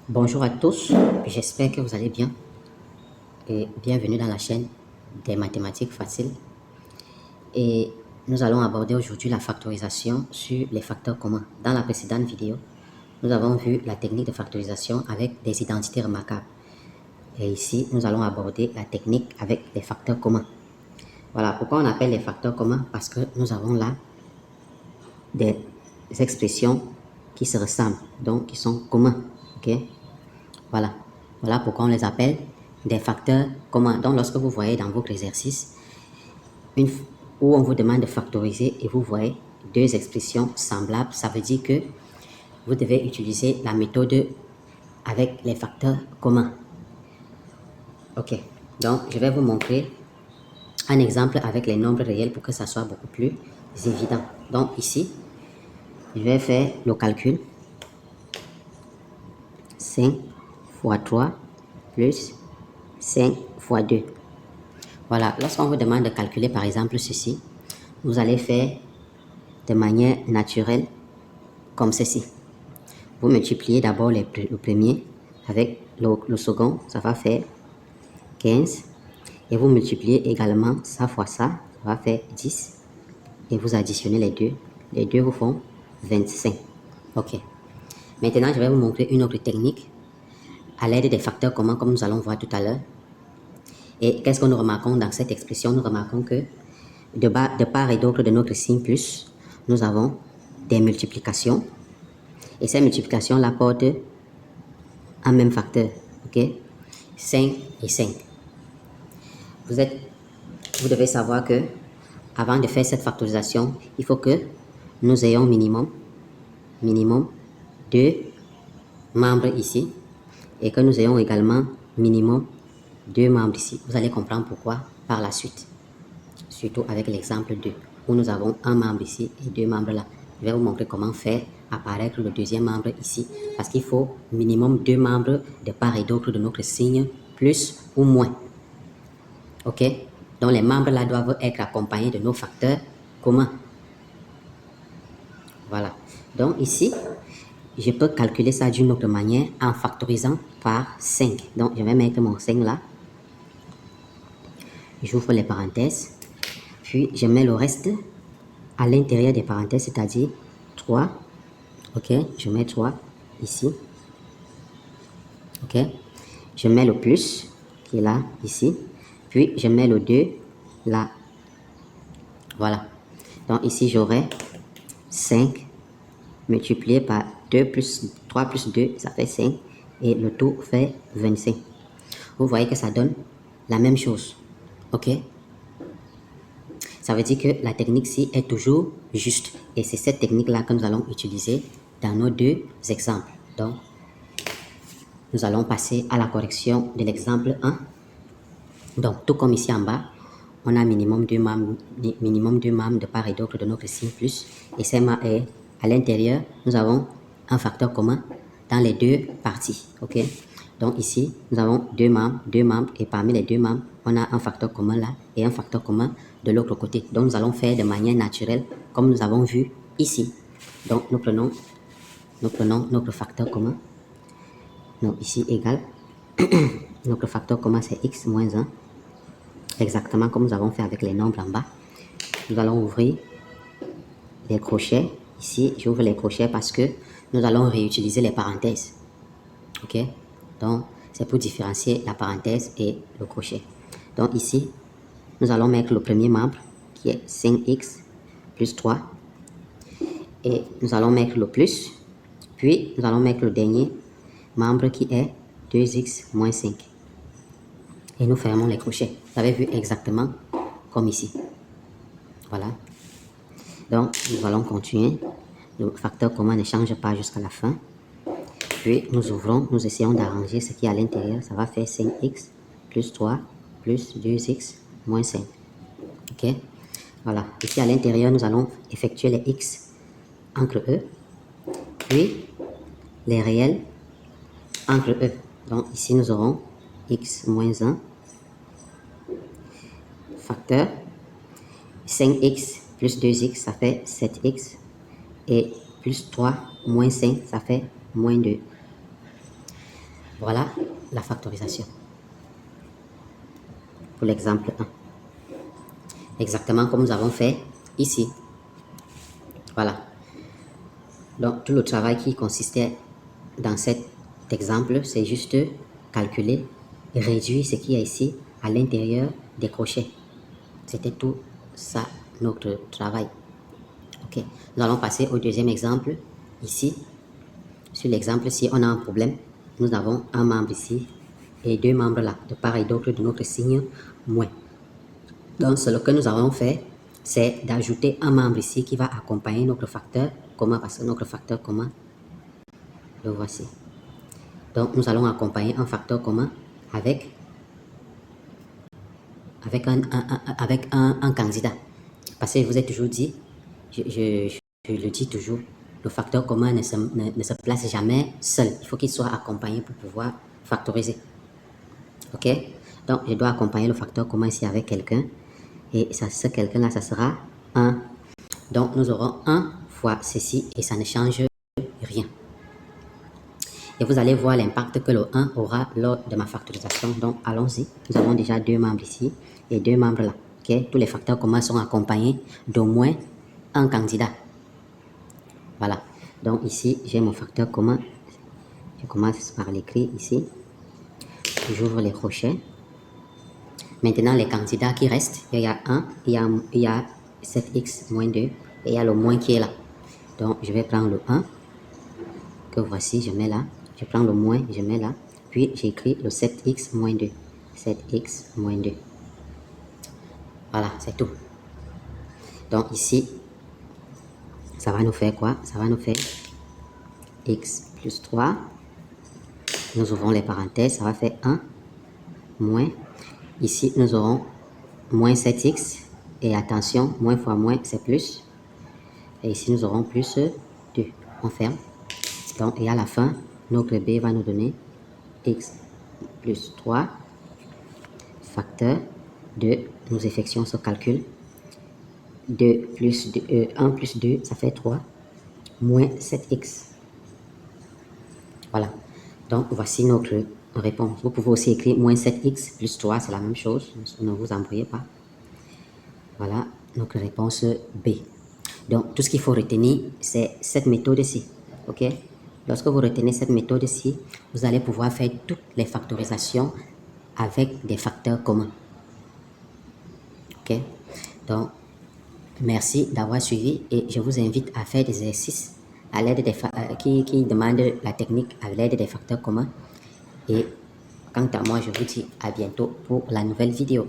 Bonjour à tous, j'espère que vous allez bien et bienvenue dans la chaîne des mathématiques faciles. Et nous allons aborder aujourd'hui la factorisation sur les facteurs communs. Dans la précédente vidéo, nous avons vu la technique de factorisation avec des identités remarquables. Et ici, nous allons aborder la technique avec les facteurs communs. Voilà, pourquoi on appelle les facteurs communs? Parce que nous avons là des expressions qui se ressemblent, donc qui sont communs. Ok? Voilà. Voilà pourquoi on les appelle des facteurs communs. Donc, lorsque vous voyez dans votre exercice où on vous demande de factoriser et vous voyez deux expressions semblables, ça veut dire que vous devez utiliser la méthode avec les facteurs communs. Ok. Donc, je vais vous montrer un exemple avec les nombres réels pour que ça soit beaucoup plus évident. Donc, ici, je vais faire le calcul. 5 fois 3 plus 5 fois 2. Voilà, lorsqu'on vous demande de calculer par exemple ceci, vous allez faire de manière naturelle comme ceci. Vous multipliez d'abord le premier avec le second, ça va faire 15. Et vous multipliez également ça fois ça va faire 10. Et vous additionnez les deux. Les deux vous font 25. Ok. Maintenant, je vais vous montrer une autre technique à l'aide des facteurs communs comme nous allons voir tout à l'heure. Et qu'est-ce que nous remarquons dans cette expression? Nous remarquons que de part et d'autre de notre signe plus, nous avons des multiplications. Et ces multiplications-là portent un même facteur. Ok? 5 et 5. Vous devez savoir que avant de faire cette factorisation, il faut que nous ayons minimum deux membres ici et que nous ayons également minimum deux membres ici. Vous allez comprendre pourquoi par la suite. Surtout avec l'exemple 2, où nous avons un membre ici et deux membres là. Je vais vous montrer comment faire apparaître le deuxième membre ici, parce qu'il faut minimum deux membres de part et d'autre de notre signe, plus ou moins. Ok? Donc les membres là doivent être accompagnés de nos facteurs communs. Voilà. Donc ici, je peux calculer ça d'une autre manière en factorisant par 5. Donc je vais mettre mon 5 là. J'ouvre les parenthèses. Puis je mets le reste à l'intérieur des parenthèses, c'est-à-dire 3. Ok, je mets 3 ici. Ok, je mets le plus qui est là, ici. Puis je mets le 2 là. Voilà. Donc ici, j'aurai 5 multiplié par 2 plus 3 plus 2, ça fait 5. Et le tout fait 25. Vous voyez que ça donne la même chose. Ok? Ça veut dire que la technique-ci est toujours juste. Et c'est cette technique-là que nous allons utiliser dans nos deux exemples. Donc, nous allons passer à la correction de l'exemple 1. Donc, tout comme ici en bas, on a minimum deux membres de part et d'autre de notre signe plus. Et à l'intérieur, nous avons un facteur commun dans les deux parties. Ok? Donc ici, nous avons deux membres, et parmi les deux membres, on a un facteur commun là et un facteur commun de l'autre côté. Donc nous allons faire de manière naturelle, comme nous avons vu ici. Donc nous prenons notre facteur commun. Donc ici égal, notre facteur commun c'est x moins 1, exactement comme nous avons fait avec les nombres en bas. Nous allons ouvrir les crochets. Ici, j'ouvre les crochets parce que nous allons réutiliser les parenthèses. Ok? Donc, c'est pour différencier la parenthèse et le crochet. Donc ici, nous allons mettre le premier membre qui est 5x plus 3. Et nous allons mettre le plus. Puis, nous allons mettre le dernier membre qui est 2x moins 5. Et nous fermons les crochets. Vous avez vu exactement comme ici. Voilà. Donc, nous allons continuer. Le facteur commun ne change pas jusqu'à la fin. Puis, nous ouvrons, nous essayons d'arranger ce qui est à l'intérieur. Ça va faire 5x plus 3 plus 2x moins 5. Ok? Voilà. Ici, à l'intérieur, nous allons effectuer les x entre eux. Puis, les réels entre eux. Donc, ici, nous aurons x moins 1. Facteur. 5x plus 2x, ça fait 7x. Et plus 3 moins 5, ça fait moins 2. Voilà la factorisation. Pour l'exemple 1. Exactement comme nous avons fait ici. Voilà. Donc, tout le travail qui consistait dans cet exemple, c'est juste calculer et réduire ce qu'il y a ici à l'intérieur des crochets. C'était tout ça, notre travail. Ok. Nous allons passer au deuxième exemple. Ici, sur l'exemple, si on a un problème, nous avons un membre ici et deux membres là, de part et d'autre de notre signe moins. Donc, ce que nous avons fait, c'est d'ajouter un membre ici qui va accompagner notre facteur commun, parce que notre facteur commun, le voici. Donc, nous allons accompagner un facteur commun avec un candidat. Parce que je vous ai toujours dit, je le dis toujours, le facteur commun ne se place jamais seul. Il faut qu'il soit accompagné pour pouvoir factoriser. Ok? Donc, je dois accompagner le facteur commun ici avec quelqu'un. Et ça, ce quelqu'un-là, ça sera 1. Donc, nous aurons 1 fois ceci et ça ne change rien. Et vous allez voir l'impact que le 1 aura lors de ma factorisation. Donc, allons-y. Nous avons déjà deux membres ici et deux membres là. Okay? Tous les facteurs communs sont accompagnés d'au moins un candidat. Voilà. Donc, ici, j'ai mon facteur commun. Je commence par l'écrit ici. J'ouvre les crochets. Maintenant, les candidats qui restent, il y a 1, il y a 7x moins 2 et il y a le moins qui est là. Donc, je vais prendre le 1 que voici, je mets là. Je prends le moins, je mets là. Puis, j'écris le 7x moins 2. 7x moins 2. Voilà, c'est tout. Donc, ici, ça va nous faire quoi? Ça va nous faire x plus 3. Nous ouvrons les parenthèses, ça va faire 1 moins. Ici, nous aurons moins 7x. Et attention, moins fois moins, c'est plus. Et ici, nous aurons plus 2. On ferme. Donc, et à la fin, notre b va nous donner x plus 3 facteur de, nous effectuons ce calcul, 2 plus 2, 1 plus 2, ça fait 3, moins 7x. Voilà. Donc, voici notre réponse. Vous pouvez aussi écrire moins 7x plus 3, c'est la même chose. Ne vous embrouillez pas. Voilà notre réponse B. Donc, tout ce qu'il faut retenir, c'est cette méthode-ci. OK? Lorsque vous retenez cette méthode-ci, vous allez pouvoir faire toutes les factorisations avec des facteurs communs. OK? Donc, merci d'avoir suivi et je vous invite à faire des exercices à l'aide des qui demandent la technique à l'aide des facteurs communs. Et quant à moi, je vous dis à bientôt pour la nouvelle vidéo.